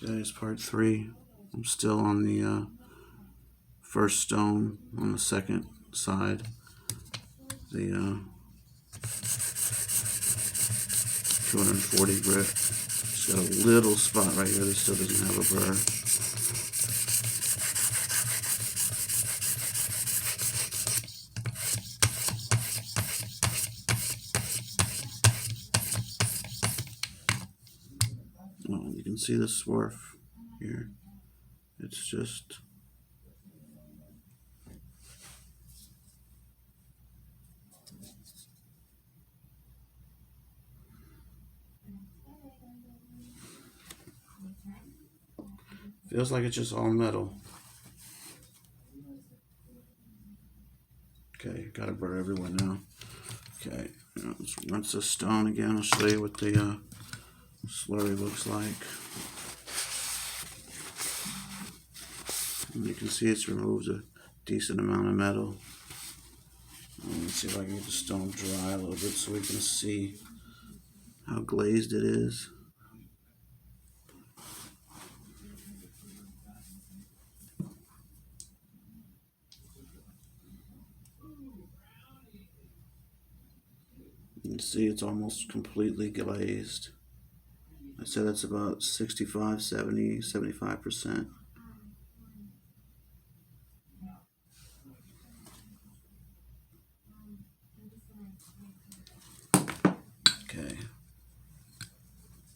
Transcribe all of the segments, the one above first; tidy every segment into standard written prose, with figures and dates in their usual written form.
Today's part 3. I'm still on the first stone on the second side. The 240 grit. It's got a little spot right here that still doesn't have a burr. Well, you can see the swarf here. It's just feels like it's just all metal. Okay, got a burr everywhere now. Okay, let's rinse the stone again. I'll show you what the slurry looks like. And you can see it's removed a decent amount of metal. Let's see if I can get the stone dry a little bit so we can see how glazed it is. You can see it's almost completely glazed. I said it's about 65, 70, 75%. Okay.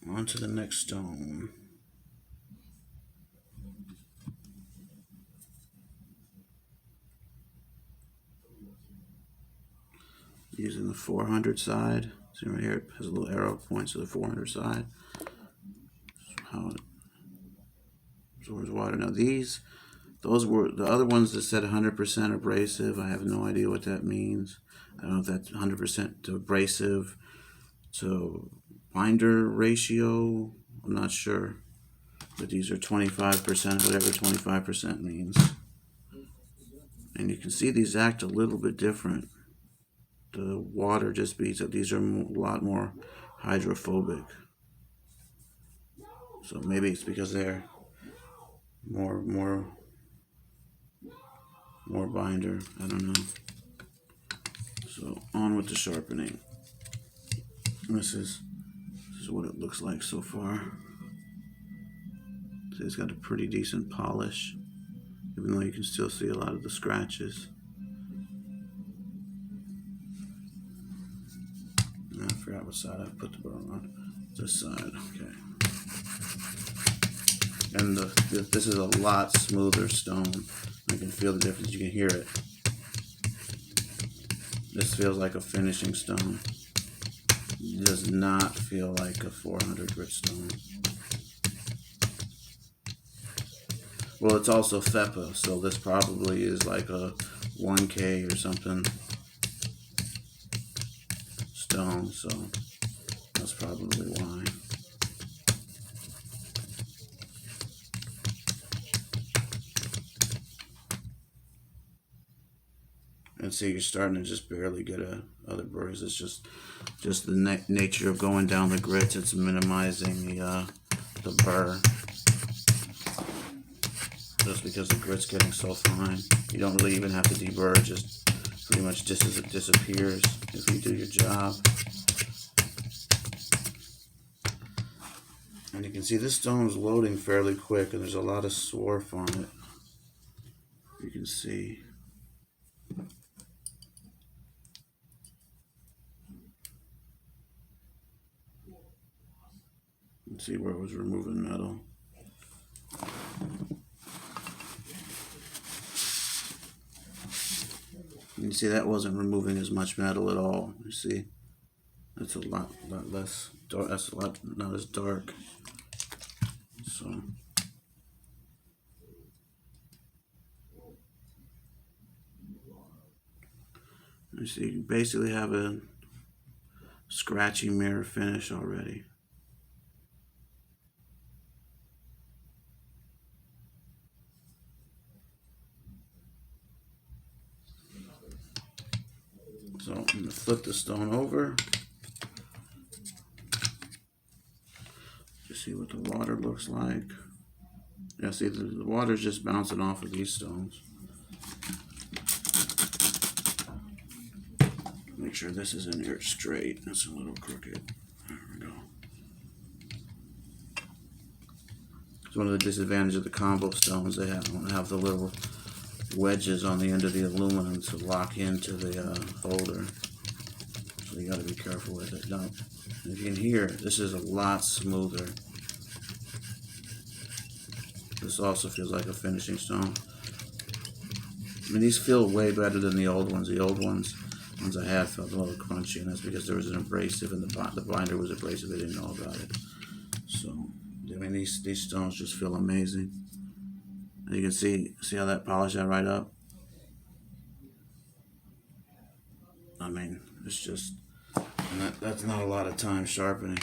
On to the next stone. Using the 400 side. See right here, it has a little arrow points to the 400 side. How it absorbs water. Now those were the other ones that said 100% abrasive. I have no idea what that means. I don't know if that's 100% abrasive to binder ratio. I'm not sure. But these are 25%, whatever 25% means. And you can see these act a little bit different. The water just beats up. These are a lot more hydrophobic. So maybe it's because they're more binder. I don't know. So on with the sharpening. This is what it looks like so far. See, it's got a pretty decent polish, even though you can still see a lot of the scratches. I forgot what side I put the burr on. This side, okay. And this is a lot smoother stone. I can feel the difference. You can hear it. This feels like a finishing stone. It does not feel like a 400 grit stone. Well, it's also FEPA, so this probably is like a 1K or something stone, so that's probably why. And see, you're starting to just barely get other burrs. It's just the nature of going down the grits. It's minimizing the burr. Just because the grit's getting so fine. You don't really even have to deburr, just pretty much just as it disappears if you do your job. And you can see this stone is loading fairly quick, and there's a lot of swarf on it. You can see. You can see where it was removing metal. You see that wasn't removing as much metal at all. You see, that's a lot less dark. That's a lot not as dark. So you see, you basically have a scratchy mirror finish already. So I'm going to flip the stone over to see what the water looks like. Yeah, see, the water's just bouncing off of these stones. Make sure this is in here straight. That's a little crooked. There we go. It's one of the disadvantages of the combo stones. They don't have the little wedges on the end of the aluminum to lock into the holder. So you got to be careful with it. Now, if you can hear, this is a lot smoother. This also feels like a finishing stone. I mean, these feel way better than the old ones. The old ones I had felt a little crunchy, and that's because there was an abrasive, and the binder was abrasive. They didn't know about it. So, I mean, these stones just feel amazing. And you can see how that polished that right up. I mean, it's just, and that's not a lot of time sharpening,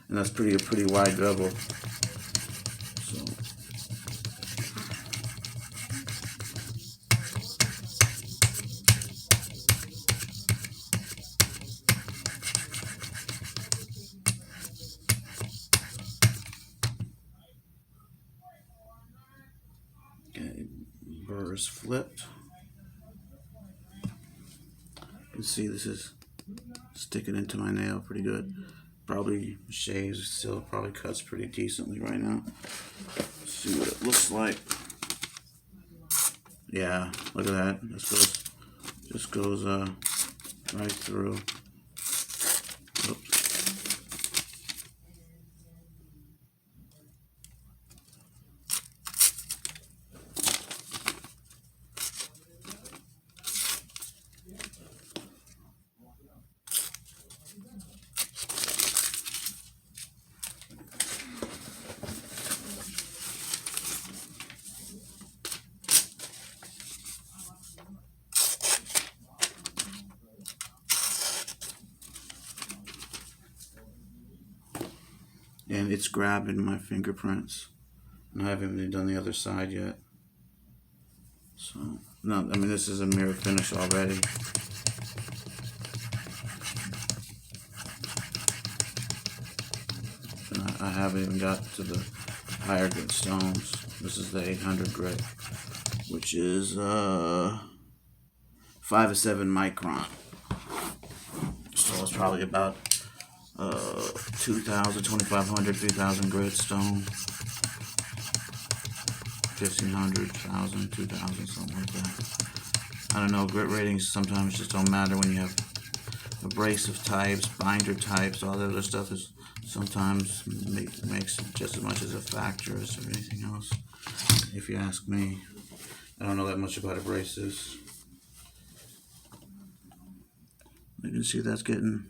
and that's a pretty wide bevel. So. Okay, burr is flipped. You can see this is sticking into my nail pretty good. Probably shaves, still probably cuts pretty decently right now. Let's see what it looks like. Yeah, look at that. This just goes right through. Oops. And it's grabbing my fingerprints. And I haven't even done the other side yet. So, no, I mean, this is a mirror finish already. And I haven't even got to the higher grit stones. This is the 800 grit, which is 5 to 7 micron. So it's probably about 2,000, 2,500, 3,000 grit stone. 1,500, 1,000, 2,000, something like that. I don't know, grit ratings sometimes just don't matter when you have abrasive types, binder types, all that other stuff is sometimes makes just as much as a factor as anything else, if you ask me. I don't know that much about abrasives. You can see that's getting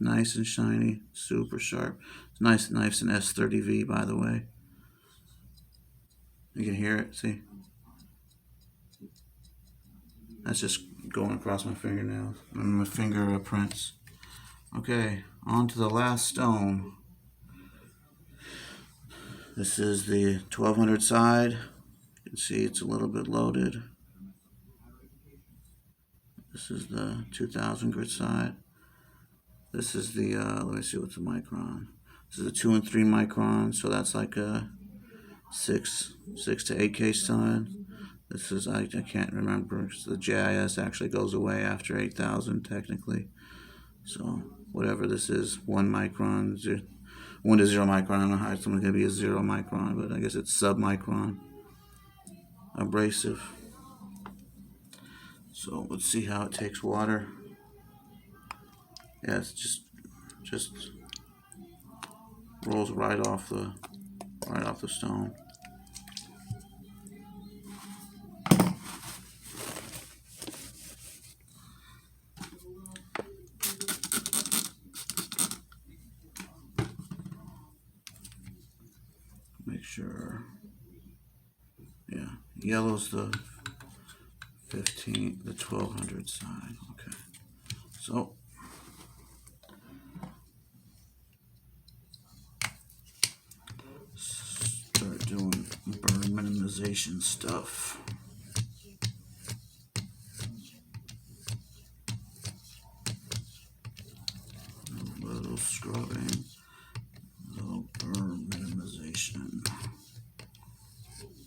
nice and shiny, super sharp. It's nice knife's an S30V, by the way. You can hear it, see? That's just going across my fingernails and my fingerprints. Okay, on to the last stone. This is the 1200 side. You can see it's a little bit loaded. This is the 2000 grit side. This is the, let me see what's a micron. This is a 2 and 3 micron, so that's like a 6 to 8K side. This is, I can't remember, because the JIS actually goes away after 8,000 technically. So whatever this is, 1 micron, 1 to 0 micron. I don't know how it's going to be a 0 micron, but I guess it's sub-micron abrasive. So let's see how it takes water. Yeah, it's just rolls right off the stone. Make sure. Yeah, yellow's the 1200 side. Okay, so start doing burn minimization stuff.